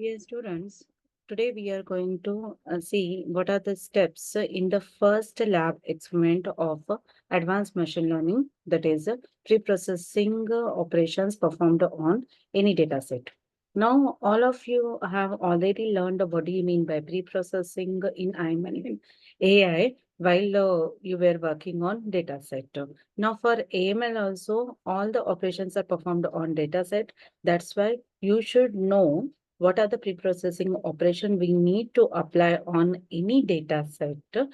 Yes, students, today we are going to see what are the steps in the first lab experiment of advanced machine learning, that is pre-processing operations performed on any data set. Now, all of you have already learned what do you mean by pre-processing in AML AI while you were working on data set. Now, for AML also, all the operations are performed on data set. That's why you should know what are the pre-processing operation we need to apply on any data set.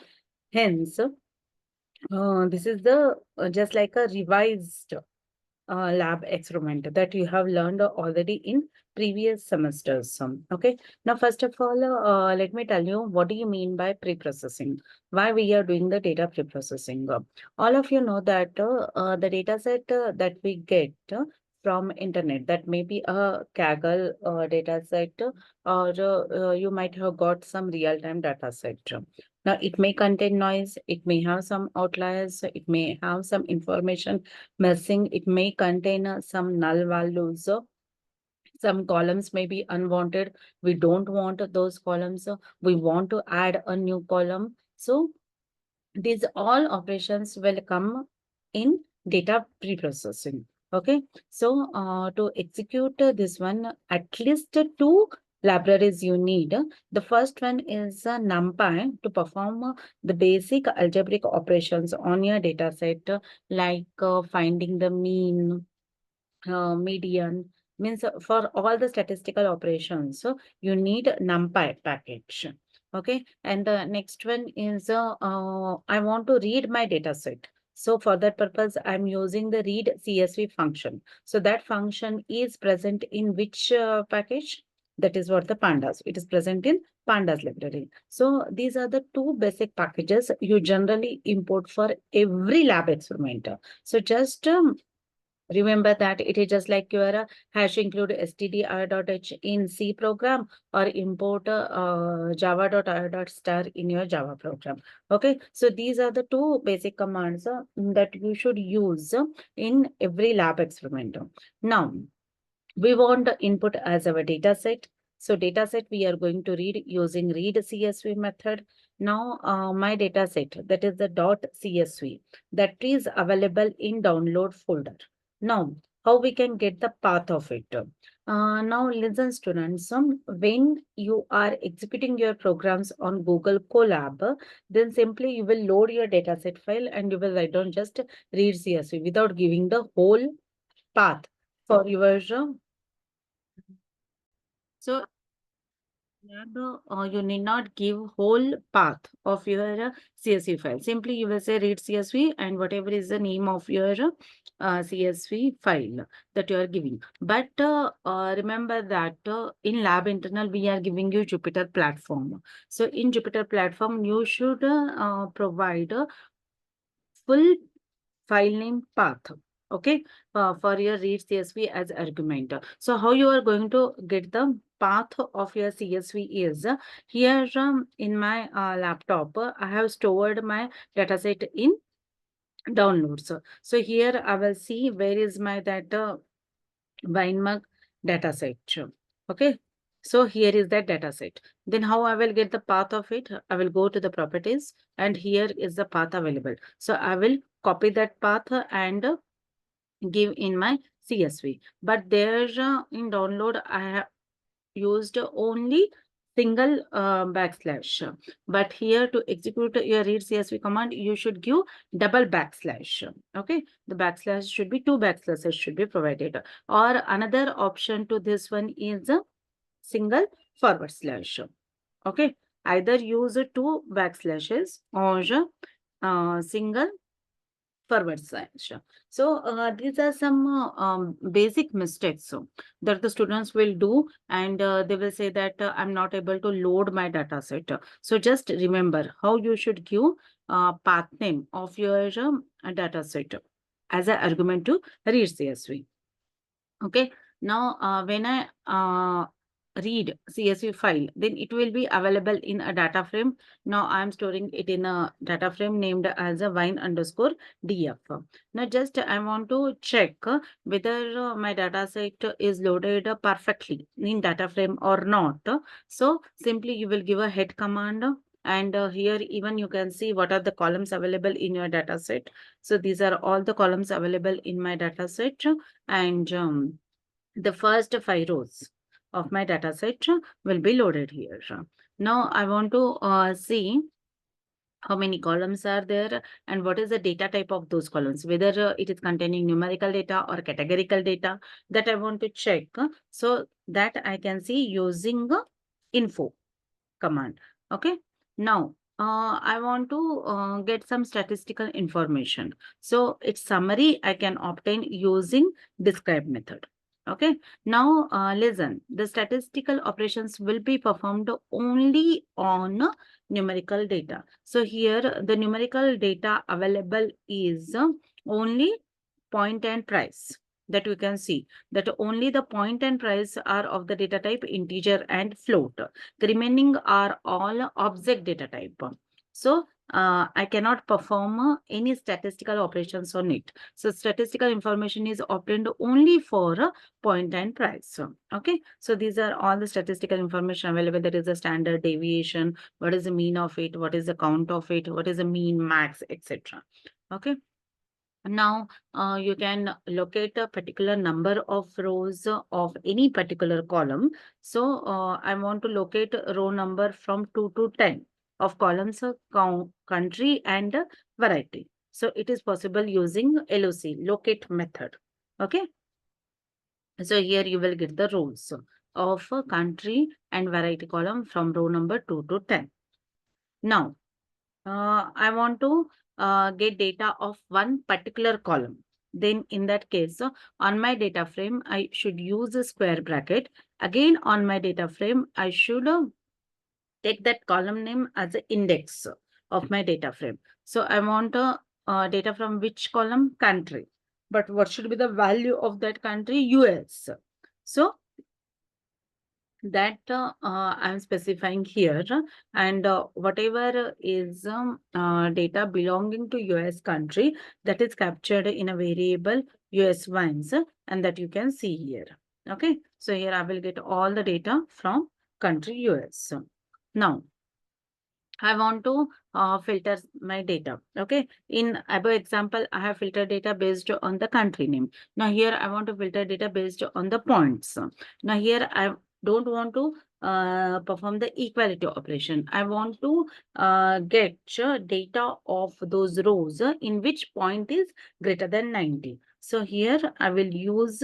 Hence, this is the just like a revised lab experiment that you have learned already in previous semesters. Okay. Now, first of all, let me tell you what do you mean by pre-processing? Why we are doing the data pre-processing? All of you know that the data set that we get from internet, that may be a Kaggle data set, or you might have got some real-time data set. Now, it may contain noise, it may have some outliers, it may have some information missing. It may contain some null values. Some columns may be unwanted. We don't want those columns. We want to add a new column. So these all operations will come in data preprocessing. Okay. So to execute this one, at least two libraries you need. The first one is NumPy to perform the basic algebraic operations on your data set, like finding the mean, median, means for all the statistical operations. So you need NumPy package. Okay. And the next one is I want to read my data set. So for that purpose, I'm using the read CSV function. So that function is present in which package? That is what the pandas. It is present in pandas library. So these are the two basic packages you generally import for every lab experiment. So just remember that it is just like your hash include stdr.h in C program, or import java.r.star in your Java program. Okay, so these are the two basic commands that you should use in every lab experiment. Now, we want the input as our data set. So data set we are going to read using read CSV method. Now my data set, that is the .csv, that is available in download folder. Now, how we can get the path of it? Now listen students, when you are executing your programs on Google Colab, then simply you will load your dataset file and you will write down just read CSV without giving the whole path for your so you need not give whole path of your CSV file. Simply you will say read CSV and whatever is the name of your CSV file that you are giving. But remember that in lab internal we are giving you Jupyter platform. So in Jupyter platform you should provide a full file name path. Okay, for your read CSV as argument. So how you are going to get the path of your CSV is here in my laptop. I have stored my dataset in downloads. So here I will see where is my that Weinberg dataset. Okay. So here is that dataset. Then how I will get the path of it? I will go to the properties and here is the path available. So I will copy that path and give in my CSV. But there in download, I have used only single backslash. But here to execute your read CSV command, you should give double backslash. Okay, the backslash should be two backslashes should be provided. Or another option to this one is a single forward slash. Okay, either use two backslashes or single forward slash. So these are some basic mistakes that the students will do, and they will say that I'm not able to load my data set. So just remember how you should give path name of your data set as an argument to read CSV. Okay. Now, when I read CSV file, then it will be available in a data frame. Now I'm storing it in a data frame named as a wine underscore df. Now just I want to check whether my data set is loaded perfectly in data frame or not. So simply you will give a head command, and here even you can see what are the columns available in your data set. So these are all the columns available in my data set, and the first 5 rows of my data set will be loaded here. Now I want to see how many columns are there and what is the data type of those columns, whether it is containing numerical data or categorical data, that I want to check. So that I can see using info command. Okay. Now, I want to get some statistical information. So its summary I can obtain using describe method. Okay. Now, listen, the statistical operations will be performed only on numerical data. So here the numerical data available is only point and price, that we can see that only the point and price are of the data type integer and float. The remaining are all object data type. So I cannot perform any statistical operations on it. So statistical information is obtained only for point and price. Okay. So these are all the statistical information available. That is the standard deviation. What is the mean of it? What is the count of it? What is the mean, max, etc. Okay. Now, you can locate a particular number of rows of any particular column. So, I want to locate row number from 2 to 10 of columns, country and variety. So, it is possible using LOC, locate method. Okay. So, here you will get the rows of country and variety column from row number 2 to 10. Now, I want to get data of one particular column. Then in that case, on my data frame, I should use a square bracket. Again, on my data frame, I should take that column name as an index of my data frame. So I want data from which column? Country. But what should be the value of that country? US. So that I'm specifying here, and whatever is data belonging to US country, that is captured in a variable US wines, and that you can see here. Okay, so here I will get all the data from country US. Now I want to filter my data. Okay. In above example, I have filtered data based on the country name. Now here I want to filter data based on the points. Now here I don't want to perform the equality operation. I want to get data of those rows in which point is greater than 90. So here I will use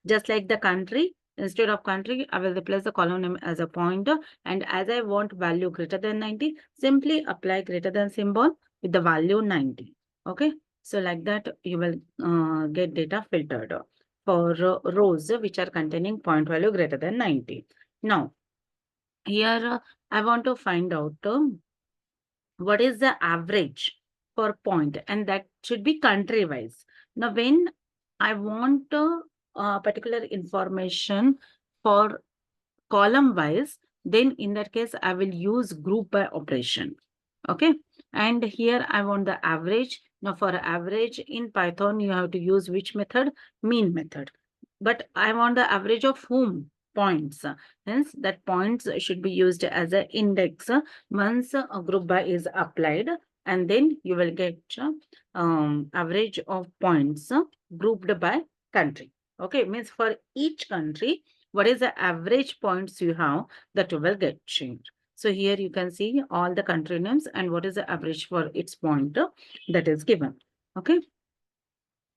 just like the country, instead of country, I will replace the column name as a pointer. And as I want value greater than 90, simply apply greater than symbol with the value 90. Okay. So like that, you will get data filtered for rows which are containing point value greater than 90. Now, here I want to find out what is the average per point, and that should be country wise. Now, when I want particular information for column wise, then in that case, I will use group by operation. Okay. And here I want the average. Now for average in Python, you have to use which method? Mean method. But I want the average of whom? Points. Hence that points should be used as an index once a group by is applied, and then you will get average of points grouped by country. Okay, means for each country, what is the average points you have, that you will get changed. So here you can see all the country names and what is the average for its point that is given. Okay.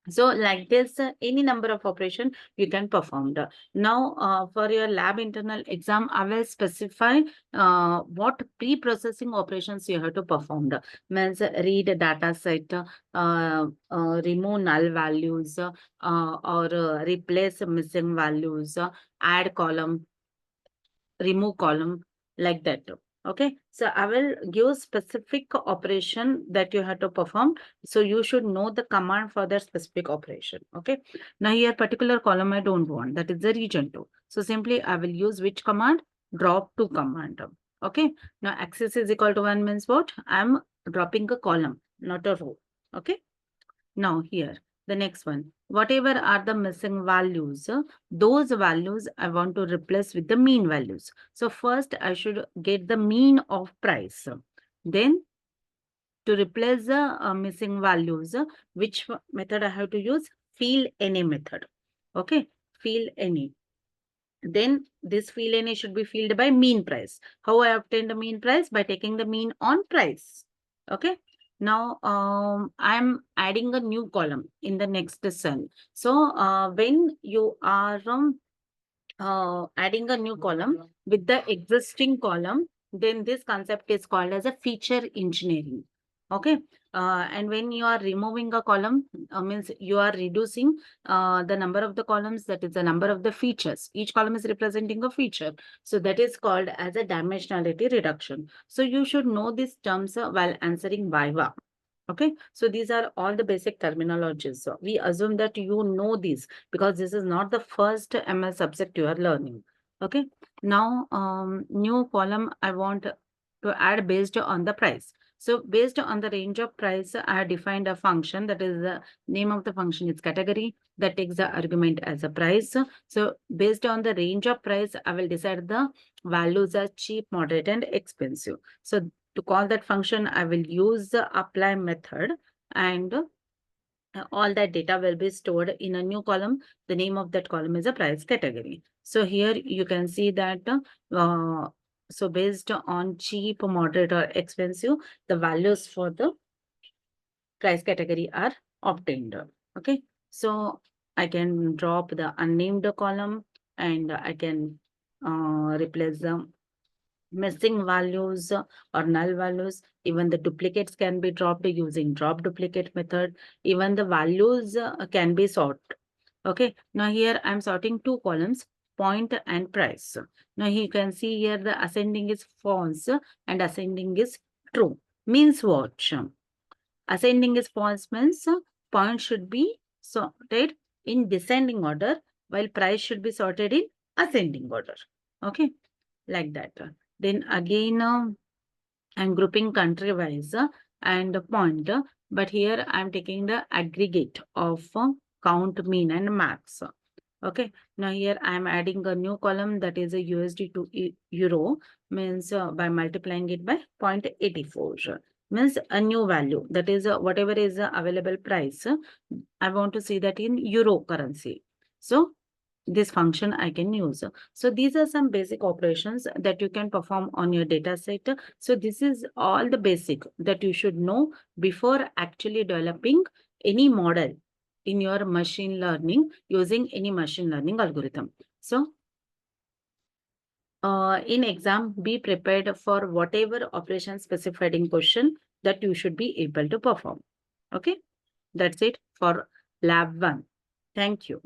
So like this, any number of operation you can perform. Now, for your lab internal exam, I will specify what pre-processing operations you have to perform. Means read a data set, remove null values, or replace missing values, add column, remove column, like that. Okay, so I will give specific operation that you have to perform. So you should know the command for that specific operation. Okay, now here particular column I don't want, that is the region 2. So simply I will use which command? Drop to command. Okay, now axis is equal to 1 means what? I'm dropping a column, not a row. Okay, now here the next one, whatever are the missing values, those values I want to replace with the mean values. So first I should get the mean of price. Then to replace the missing values, which method I have to use? Fill any method. Okay, fill any. Then this fill any should be filled by mean price. How I obtain the mean price? By taking the mean on price. Okay. Now I'm adding a new column in the next cell. So when you are adding a new column with the existing column, then this concept is called as a feature engineering. Okay. And when you are removing a column, means you are reducing the number of the columns, that is the number of the features. Each column is representing a feature. So that is called as a dimensionality reduction. So you should know these terms while answering Viva. Okay, so these are all the basic terminologies. So we assume that you know these because this is not the first ML subject you are learning. Okay, now new column I want to add based on the price. So based on the range of price, I have defined a function, that is the name of the function is category, that takes the argument as a price. So based on the range of price, I will decide the values as cheap, moderate, and expensive. So to call that function, I will use the apply method, and all that data will be stored in a new column. The name of that column is a price category. So here you can see that so based on cheap, moderate, or expensive, the values for the price category are obtained. Okay, so I can drop the unnamed column, and I can replace the missing values or null values. Even the duplicates can be dropped using drop duplicate method. Even the values can be sorted. Okay, now here I'm sorting two columns, point and price. Now you can see here the ascending is false and ascending is true. Means what? Ascending is false means point should be sorted in descending order, while price should be sorted in ascending order. Okay, like that. Then again, I'm grouping country wise and point, but here I'm taking the aggregate of count, mean, and max. Okay, now here I'm adding a new column, that is a USD to euro, means by multiplying it by 0.84, means a new value, that is whatever is the available price. I want to see that in euro currency. So this function I can use. So these are some basic operations that you can perform on your data set. So this is all the basic that you should know before actually developing any model in your machine learning using any machine learning algorithm. So in exam, be prepared for whatever operation specified in question that you should be able to perform. Okay, that's it for lab 1. Thank you.